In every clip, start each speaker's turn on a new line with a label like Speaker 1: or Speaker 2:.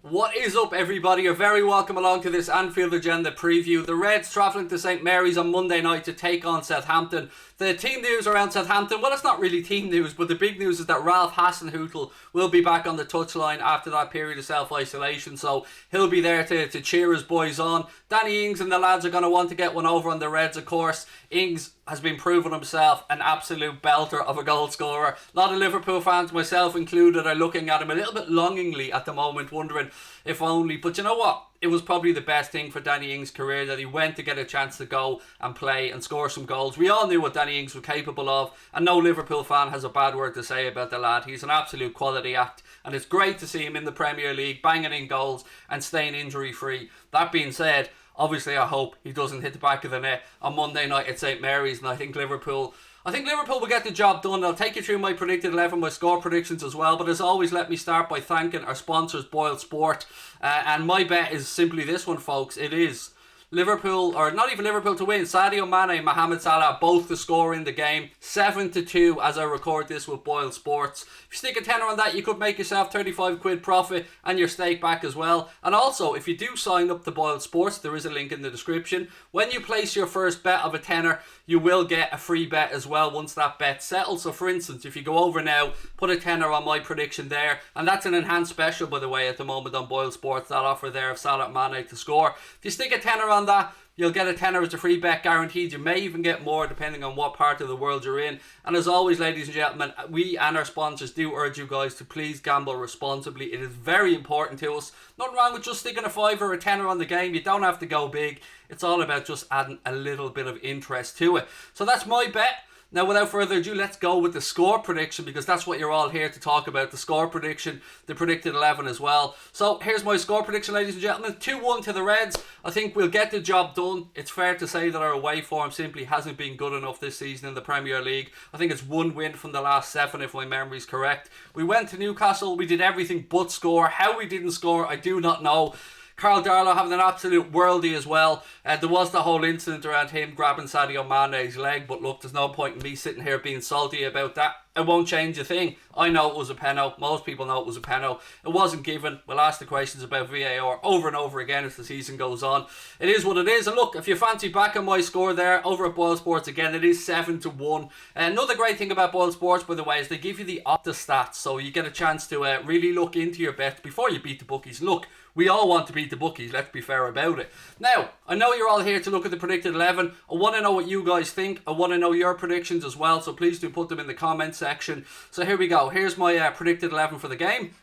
Speaker 1: What is up, everybody? You're very welcome along to this Anfield Agenda preview. The Reds travelling to St Mary's on Monday night to take on Southampton. The team news around Southampton, well, it's not really team news, but the big news is that Ralph Hasenhüttl will be back on the touchline after that period of self-isolation, so he'll be there to cheer his boys on. Danny Ings and the lads are going to want to get one over on the Reds, of course. Ings has been proving himself an absolute belter of a goal scorer. A lot of Liverpool fans, myself included, are looking at him a little bit longingly at the moment, wondering if only. But you know what? It was probably the best thing for Danny Ings' career that he went to get a chance to go and play and score some goals. We all knew what Danny Ings was capable of, and no Liverpool fan has a bad word to say about the lad. He's an absolute quality act, and it's great to see him in the Premier League, banging in goals and staying injury-free. That being said, obviously I hope he doesn't hit the back of the net on Monday night at St Mary's, and I think Liverpool will get the job done. I'll take you through my predicted 11, my score predictions as well. But as always, let me start by thanking our sponsors, Boyle Sport. And my bet is simply this one, folks. It is Liverpool, or not even Liverpool to win. Sadio Mane and Mohamed Salah both to score in the game. 7-2 as I record this with Boyle Sports. If you stick a tenner on that, you could make yourself 35 quid profit and your stake back as well. And also, if you do sign up to Boyle Sports, there is a link in the description. When you place your first bet of a tenner, you will get a free bet as well once that bet settles. So for instance, if you go over now, put a tenner on my prediction there, and that's an enhanced special, by the way, at the moment on Boyle Sports, that offer there of Salah Mane to score. If you stick a tenner on that, you'll get a tenner as a free bet guaranteed. You may even get more depending on what part of the world you're in. And as always, ladies and gentlemen, we and our sponsors do urge you guys to please gamble responsibly. It is very important to us. Nothing wrong with just sticking a fiver or a tenner on the game. You don't have to go big. It's all about just adding a little bit of interest to it. So that's my bet. Now, without further ado, let's go with the score prediction, because that's what you're all here to talk about. The score prediction, the predicted 11 as well. So here's my score prediction, ladies and gentlemen. 2-1 to the Reds. I think we'll get the job done. It's fair to say that our away form simply hasn't been good enough this season in the Premier League. I think it's one win from the last 7, if my memory's correct. We went to Newcastle. We did everything but score. How we didn't score, I do not know. Carl Darlow having an absolute worldie as well. There was the whole incident around him grabbing Sadio Mane's leg, but look, there's no point in me sitting here being salty about that. It won't change a thing. I know it was a penalty. Most people know it was a penalty. It wasn't given. We'll ask the questions about VAR over and over again as the season goes on. It is what it is. And look, if you fancy back on my score there over at Boyle Sports again, it is 7-1. Another great thing about Boyle Sports, by the way, is they give you the Opta stats, so you get a chance to really look into your bet before you beat the bookies. Look, we all want to beat the bookies, let's be fair about it. Now, I know you're all here to look at the predicted 11. I want to know what you guys think. I want to know your predictions as well, so please do put them in the comments section. So here we go. Here's my predicted 11 for the game.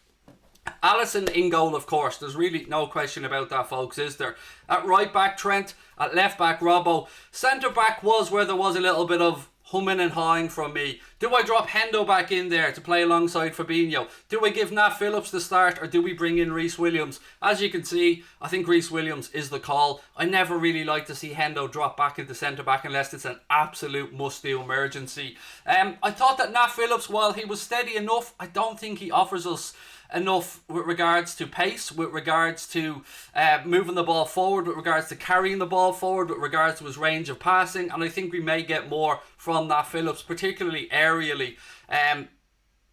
Speaker 1: Alisson in goal, of course. There's really no question about that, folks, is there? At right back, Trent. At left back, Robbo. Centre back was where there was a little bit of humming and hawing from me. Do I drop Hendo back in there to play alongside Fabinho? Do I give Nat Phillips the start, or do we bring in Reece Williams? As you can see, I think Reece Williams is the call. I never really like to see Hendo drop back into centre back unless it's an absolute must-do emergency. I thought that Nat Phillips, while he was steady enough, I don't think he offers us enough with regards to pace, with regards to moving the ball forward, with regards to carrying the ball forward, with regards to his range of passing, and I think we may get more from Nat Phillips, particularly aerially.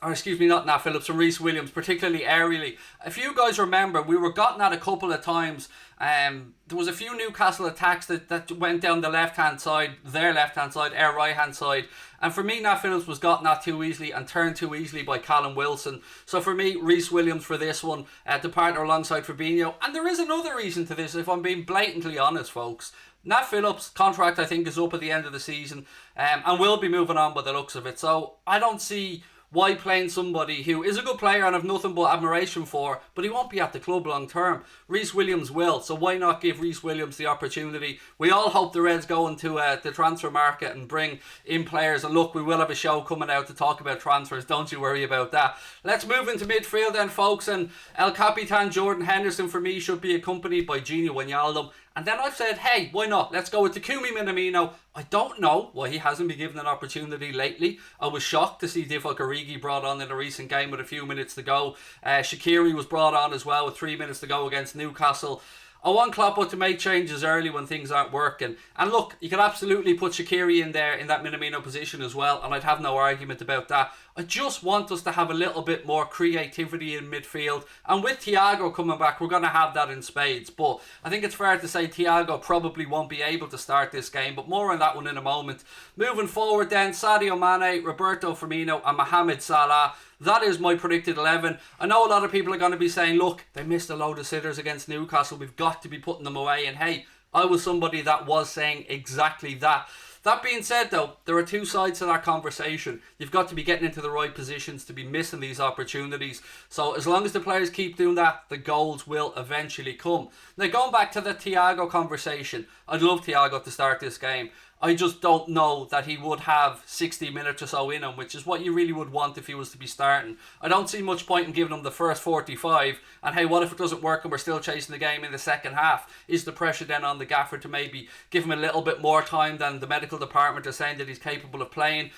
Speaker 1: Not Nat Phillips, from Reece Williams, particularly aerially. If you guys remember, we were gotten at a couple of times. There was a few Newcastle attacks that went down the left-hand side, their left-hand side, our right-hand side. And for me, Nat Phillips was gotten at too easily and turned too easily by Callum Wilson. So for me, Reece Williams for this one, to partner alongside Fabinho. And there is another reason to this, if I'm being blatantly honest, folks. Nat Phillips' contract, I think, is up at the end of the season, and will be moving on by the looks of it. So I don't see why playing somebody who is a good player and have nothing but admiration for, but he won't be at the club long term. Reece Williams will, so why not give Reece Williams the opportunity? We all hope the Reds go into the transfer market and bring in players, and look, we will have a show coming out to talk about transfers, don't you worry about that. Let's move into midfield then, folks, and El Capitan Jordan Henderson for me should be accompanied by Gini Wijnaldum. And then I've said, hey, why not? Let's go with Takumi Minamino. I don't know why he hasn't been given an opportunity lately. I was shocked to see Divock Origi brought on in a recent game with a few minutes to go. Shaqiri was brought on as well with 3 minutes to go against Newcastle. I want Klopp to make changes early when things aren't working. And look, you could absolutely put Shaqiri in there in that Minamino position as well, and I'd have no argument about that. I just want us to have a little bit more creativity in midfield. And with THIAGO coming back, we're going to have that in spades. But I think it's fair to say THIAGO probably won't be able to start this game. But more on that one in a moment. Moving forward then, Sadio Mane, Roberto Firmino and Mohamed Salah. That is my predicted 11. I know a lot of people are going to be saying, look, they missed a load of sitters against Newcastle. We've got to be putting them away. And hey, I was somebody that was saying exactly that. That being said though, there are two sides to that conversation. You've got to be getting into the right positions to be missing these opportunities. So as long as the players keep doing that, the goals will eventually come. Now going back to the THIAGO conversation, I'd love THIAGO to start this game. I just don't know that he would have 60 minutes or so in him, which is what you really would want if he was to be starting. I don't see much point in giving him the first 45. And hey, what if it doesn't work and we're still chasing the game in the second half? Is the pressure then on the gaffer to maybe give him a little bit more time than the medical department are saying that he's capable of playing?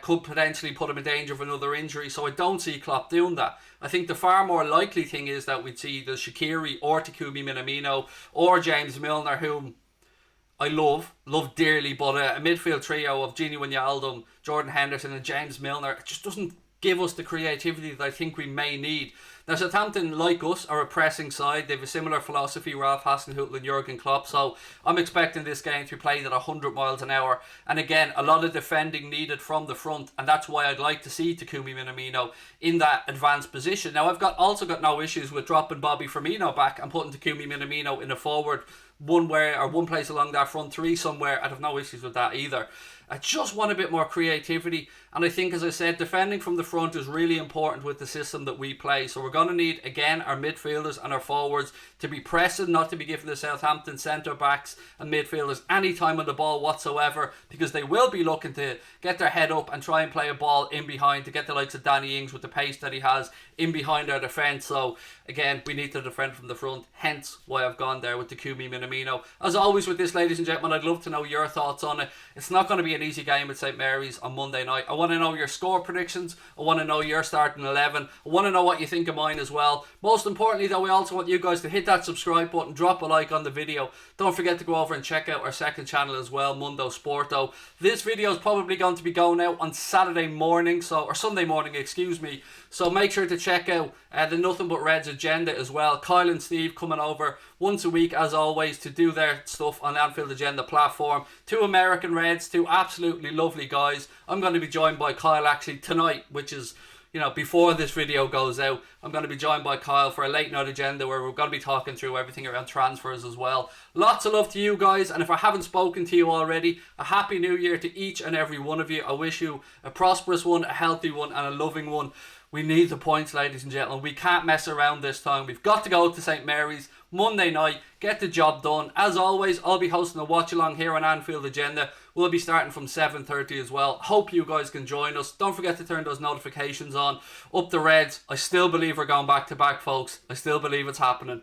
Speaker 1: Could potentially put him in danger of another injury. So I don't see Klopp doing that. I think the far more likely thing is that we'd see the Shaqiri or Takumi Minamino or James Milner, whom I love dearly, but a midfield trio of Gini Wijnaldum, Jordan Henderson and James Milner, it just doesn't give us the creativity that I think we may need. Now Southampton, like us, are a pressing side. They have a similar philosophy, Ralph Hasenhüttl and Jurgen Klopp, so I'm expecting this game to be played at 100 miles an hour. And again, a lot of defending needed from the front, and that's why I'd like to see Takumi Minamino in that advanced position. Now I've also got no issues with dropping Bobby Firmino back and putting Takumi Minamino in a forward one place along that front three somewhere. I'd have no issues with that either. I just want a bit more creativity, and I think, as I said, defending from the front is really important with the system that we play. So we're going to need, again, our midfielders and our forwards to be pressing, not to be giving the Southampton centre backs and midfielders any time on the ball whatsoever, because they will be looking to get their head up and try and play a ball in behind to get the likes of Danny Ings with the pace that he has in behind our defence. So again, we need to defend from the front, hence why I've gone there with Takumi Minamino. As always with this, ladies and gentlemen, I'd love to know your thoughts on it. It's not going to be an easy game at St Mary's on Monday night. I want to know your score predictions. I want to know your starting 11. I want to know what you think of mine as well. Most importantly though, we also want you guys to hit that subscribe button, drop a like on the video. Don't forget to go over and check out our second channel as well, Mundo Sporto. This video is probably going to be going out on Saturday morning, or Sunday morning, excuse me. So make sure to check out the Nothing But Reds agenda as well. Kyle and Steve coming over once a week as always to do their stuff on the Anfield Agenda platform. Two American Reds, two absolutely lovely guys. I'm going to be joined by Kyle actually tonight, which is, before this video goes out. I'm going to be joined by Kyle for a late night agenda where we're going to be talking through everything around transfers as well. Lots of love to you guys, and if I haven't spoken to you already, a happy new year to each and every one of you. I wish you a prosperous one, a healthy one and a loving one. We need the points, ladies and gentlemen. We can't mess around this time. We've got to go to St Mary's Monday night, get the job done. As always, I'll be hosting a watch-along here on Anfield Agenda. We'll be starting from 7:30 as well. Hope you guys can join us. Don't forget to turn those notifications on. Up the Reds. I still believe we're going back-to-back, folks. I still believe it's happening.